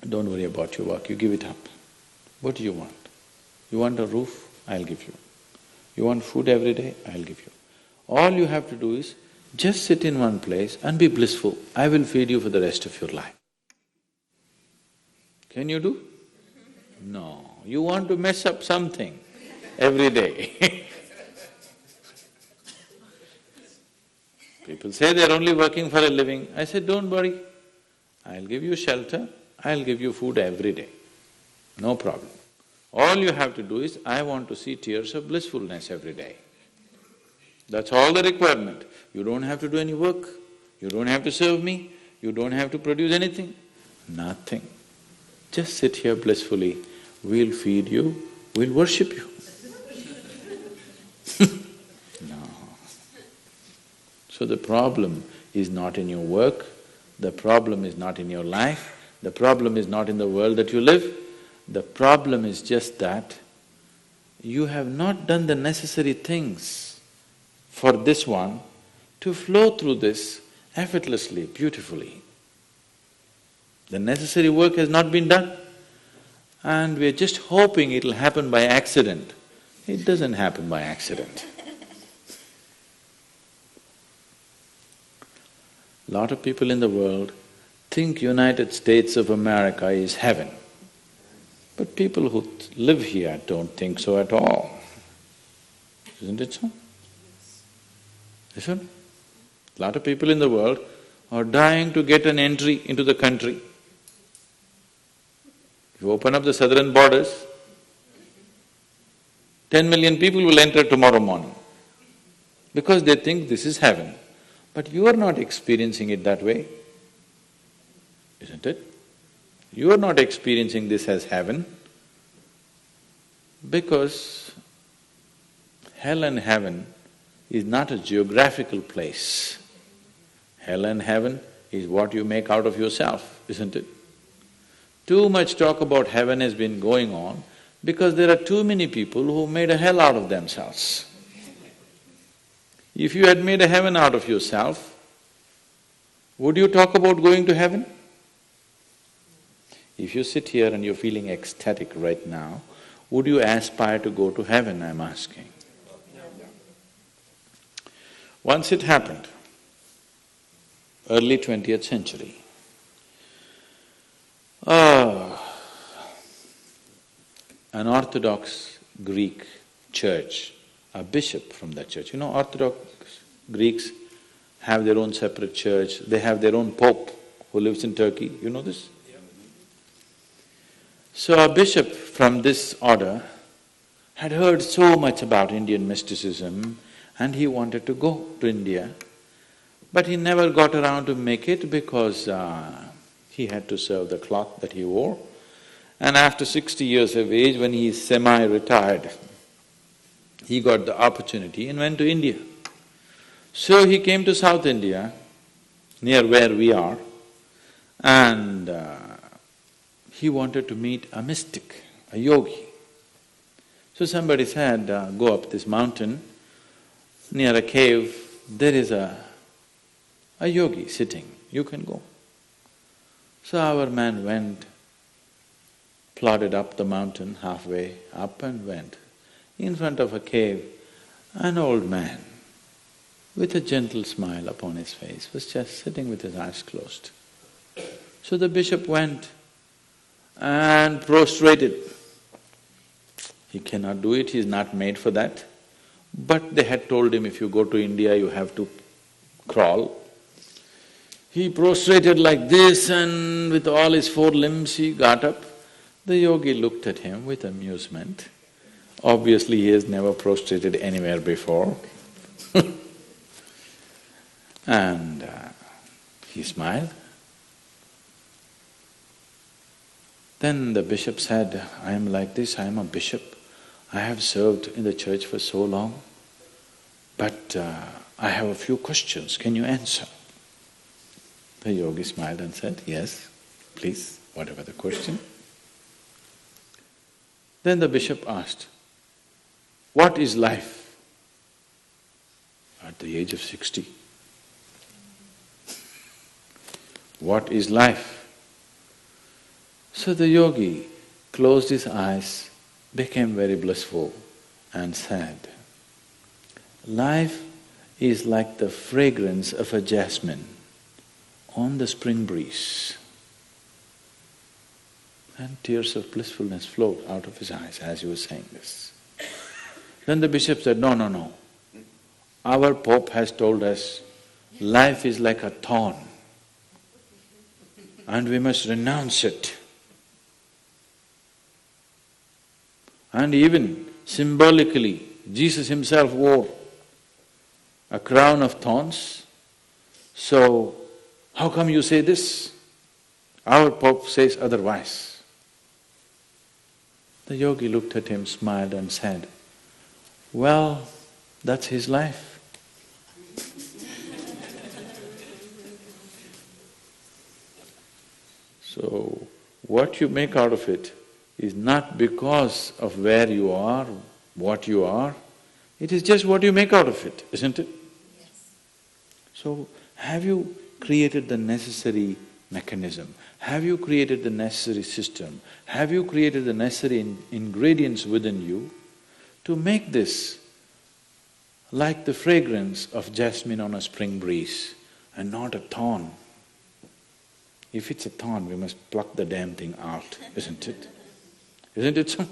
Don't worry about your work, you give it up. What do you want? You want a roof? I'll give you. You want food every day? I'll give you. All you have to do is just sit in one place and be blissful. I will feed you for the rest of your life. Can you do? No, you want to mess up something every day. People say they're only working for a living. I said, don't worry, I'll give you shelter, I'll give you food every day, no problem. All you have to do is, I want to see tears of blissfulness every day. That's all the requirement. You don't have to do any work, you don't have to serve me, you don't have to produce anything, nothing. Just sit here blissfully, we'll feed you, we'll worship you. No. So the problem is not in your work, the problem is not in your life, the problem is not in the world that you live, the problem is just that you have not done the necessary things for this one to flow through this effortlessly, beautifully. The necessary work has not been done and we're just hoping it'll happen by accident. It doesn't happen by accident. Lot of people in the world think United States of America is heaven. But people who live here don't think so at all. Isn't it so? Isn't it? Lot of people in the world are dying to get an entry into the country. If you open up the southern borders, 10 million people will enter tomorrow morning because they think this is heaven. But you are not experiencing it that way, isn't it? You are not experiencing this as heaven because hell and heaven is not a geographical place. Hell and heaven is what you make out of yourself, isn't it? Too much talk about heaven has been going on because there are too many people who made a hell out of themselves. If you had made a heaven out of yourself, would you talk about going to heaven? If you sit here and you're feeling ecstatic right now, would you aspire to go to heaven, I'm asking? Once it happened, early 20th century, an Orthodox Greek church, a bishop from that church, you know, Orthodox Greeks have their own separate church, they have their own pope who lives in Turkey, you know this? So a bishop from this order had heard so much about Indian mysticism and he wanted to go to India, but he never got around to make it because he had to serve the cloth that he wore. And after 60 years of age, when he is semi-retired, he got the opportunity and went to India. So he came to South India, near where we are, and he wanted to meet a mystic, a yogi. So somebody said, go up this mountain, near a cave, there is a yogi sitting, you can go. So our man went, plodded up the mountain, halfway up and went. In front of a cave, an old man with a gentle smile upon his face was just sitting with his eyes closed. So the bishop went and prostrated. He cannot do it, he is not made for that. But they had told him, if you go to India, you have to crawl. He prostrated like this and with all his four limbs he got up. The yogi looked at him with amusement. Obviously, he has never prostrated anywhere before. And he smiled. Then the bishop said, I am like this, I am a bishop. I have served in the church for so long, but I have a few questions, can you answer? The yogi smiled and said, yes, please, whatever the question. Then the bishop asked, what is life? At the age of 60. What is life? So the yogi closed his eyes, became very blissful and said, life is like the fragrance of a jasmine on the spring breeze. And tears of blissfulness flowed out of his eyes as he was saying this. Then the bishop said, no, no, no. Our Pope has told us life is like a thorn and we must renounce it. And even symbolically, Jesus himself wore a crown of thorns. So, how come you say this? Our Pope says otherwise. The yogi looked at him, smiled and said, well, that's his life. So, what you make out of it is not because of where you are, what you are, it is just what you make out of it, isn't it? Yes. So, have you created the necessary mechanism? Have you created the necessary system? Have you created the necessary ingredients within you to make this like the fragrance of jasmine on a spring breeze and not a thorn? If it's a thorn, we must pluck the damn thing out, isn't it? Isn't it so?